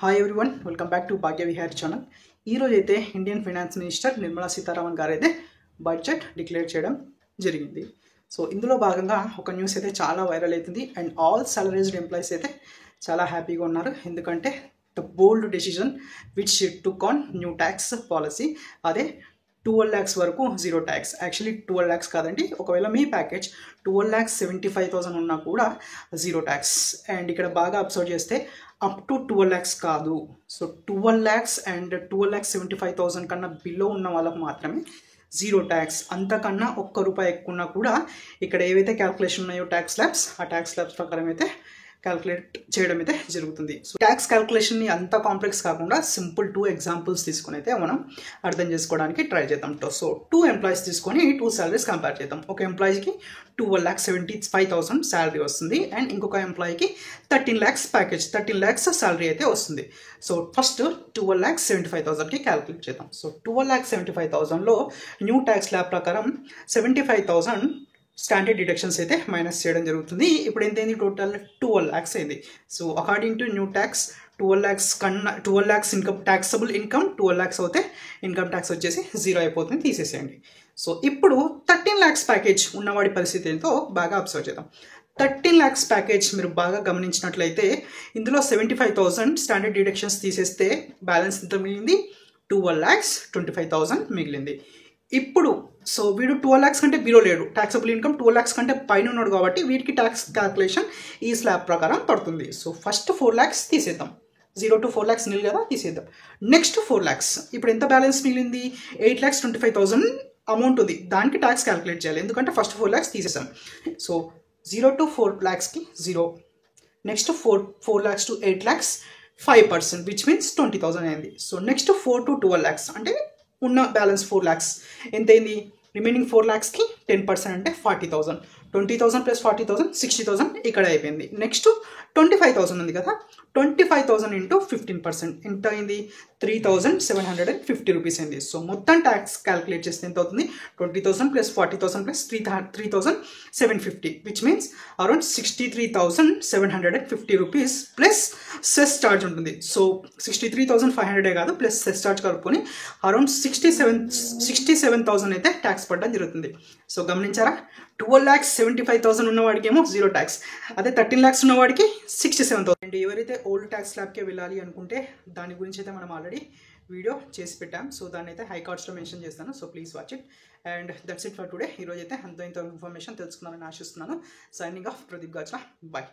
Hi everyone, welcome back to Bhagya Vihar channel. ఈరోజు అయితే Indian finance minister Nirmala Sitharaman గారు అయితే బడ్జెట్ డిక్లేర్ చేయడం జరిగింది. సో ఇందులో భాగంగా ఒక న్యూస్ అయితే చాలా వైరల్ అవుతుంది అండ్ ఆల్ సాలరీస్డ్ ఎంప్లాయీస్ అయితే చాలా హ్యాపీగా ఉన్నారు. ఎందుకంటే the bold decision which took on new tax policy, అదే 12 lakhs వరకు జీరో ట్యాక్స్. యాక్చువల్లీ 12 lakhs కాదండి, ఒకవేళ మీ ప్యాకేజ్ 12,75,000 ఉన్నా కూడా జీరో ట్యాక్స్. అండ్ ఇక్కడ బాగా అబ్జర్వ్ చేస్తే అప్ టు 12 lakhs కాదు. సో 12 lakhs అండ్ 12,75,000 కన్నా బిలో ఉన్న వాళ్ళకు మాత్రమే జీరో ట్యాక్స్. అంతకన్నా ₹1 ఎక్కువ ఉన్నా కూడా ఇక్కడ ఏవైతే క్యాల్కులేషన్ ఉన్నాయో ట్యాక్స్ స్లాబ్స్, ఆ ట్యాక్స్ స్లాబ్స్ ప్రకారం అయితే క్యాల్కులేట్ చేయడం అయితే జరుగుతుంది. సో ట్యాక్స్ క్యాల్కులేషన్ని అంత కాంప్లెక్స్ కాకుండా సింపుల్ 2 ఎగ్జాంపుల్స్ తీసుకుని అయితే మనం అర్థం చేసుకోవడానికి ట్రై చేద్దాం. సో 2 ఎంప్లాయీస్ తీసుకొని 2 సాలరీస్ కంపేర్ చేద్దాం. ఒక ఎంప్లాయీకి 12,75,000 శాలరీ వస్తుంది అండ్ ఇంకొక ఎంప్లాయీకి 13 lakhs ప్యాకేజ్, 13 lakhs శాలరీ అయితే వస్తుంది. సో ఫస్ట్ 12,75,000కి క్యాల్కులేట్ చేద్దాం. సో 12,75,000లో న్యూ ట్యాక్స్ ల్యాబ్ ప్రకారం 75,000 స్టాండర్డ్ డిడక్షన్స్ అయితే మైనస్ చేయడం జరుగుతుంది. ఇప్పుడు ఎంతైంది? టోటల్ 12 lakhs అయింది. So according to new tax 12 lakhs income, taxable income 12 lakhs అవుతే ఇన్కమ్ ట్యాక్స్ వచ్చేసి 0 అయిపోతుంది, తీసేసేయండి. సో ఇప్పుడు 13 lakhs ప్యాకేజ్ ఉన్నవాడి పరిస్థితి ఏంటో బాగా అబ్జర్వ్ చేద్దాం. 13 lakhs ప్యాకేజ్ మీరు బాగా గమనించినట్లయితే ఇందులో 75,000 స్టాండర్డ్ డిడక్షన్స్ తీసేస్తే బ్యాలెన్స్ ఎంత మిగిలింది? 12,25,000 మిగిలింది. ఇప్పుడు సో వీడు 12 lakhs కంటే బిలో లేడు, ట్యాక్సబుల్ ఇన్కమ్ 12 lakhs కంటే పైన ఉన్నాడు కాబట్టి వీటికి ట్యాక్స్ క్యాల్కులేషన్ ఈ స్లాబ్ ప్రకారం పడుతుంది. సో ఫస్ట్ 4 lakhs తీసేద్దాం, 0 to 4 lakhs నిల్ కదా, తీసేద్దాం. నెక్స్ట్ 4 lakhs, ఇప్పుడు ఎంత బ్యాలెన్స్ మిగిలింది? 8,25,000 అమౌంట్ ఉంది, దానికి ట్యాక్స్ క్యాల్కులేట్ చేయాలి ఎందుకంటే ఫస్ట్ 4 lakhs తీసేసాం. సో 0 to 4 lakhsకి 0, next 4 lakhs to 8 lakhs 5%, which means 20,000 అయింది. సో నెక్స్ట్ 4 to 12 lakhs అంటే ఉన్న బ్యాలెన్స్ 4 lakhs ఎంతైంది? రిమైనింగ్ 4 lakhsకి 10% అంటే 40,000. 20,000 ప్లస్ 40,000 60,000 ఇక్కడ అయిపోయింది. నెక్స్ట్ 25,000 ఉంది కదా, 25,000 ఇంటూ 15% ఎంత అయింది? 3,750 రూపీస్ అయింది. సో మొత్తం ట్యాక్స్ క్యాల్కులేట్ చేస్తే ఎంత అవుతుంది? 20,000 plus 40,000 plus 3,750, which means around 63,750 rupees plus cess charge ఉంటుంది. సో 63,500 కాదు, ప్లస్ సెస్ ఛార్జ్ కలుపుకొని అరౌండ్ 67,000 అయితే ట్యాక్స్ పడడం జరుగుతుంది. సో గమనించారా? 12,75,000 ఉన్నవాడికేమో జీరో ట్యాక్స్, అదే 13 lakhs ఉన్నవాడికి 67,000. అండ్ ఎవరైతే ఓల్డ్ ట్యాక్స్ స్లాబ్కే వెళ్ళాలి అనుకుంటే దాని గురించి అయితే మనం ఆల్రెడీ వీడియో చేసి పెట్టాం. సో దాన్ని అయితే హై కార్డ్స్లో మెన్షన్ చేస్తాను. So please watch it. And that's it for today. ఈరోజు అయితే అంత ఇంత ఇన్ఫర్మేషన్ తెలుసుకున్నానని ఆశిస్తున్నాను. Signing off, Pradeep Gajra. Bye.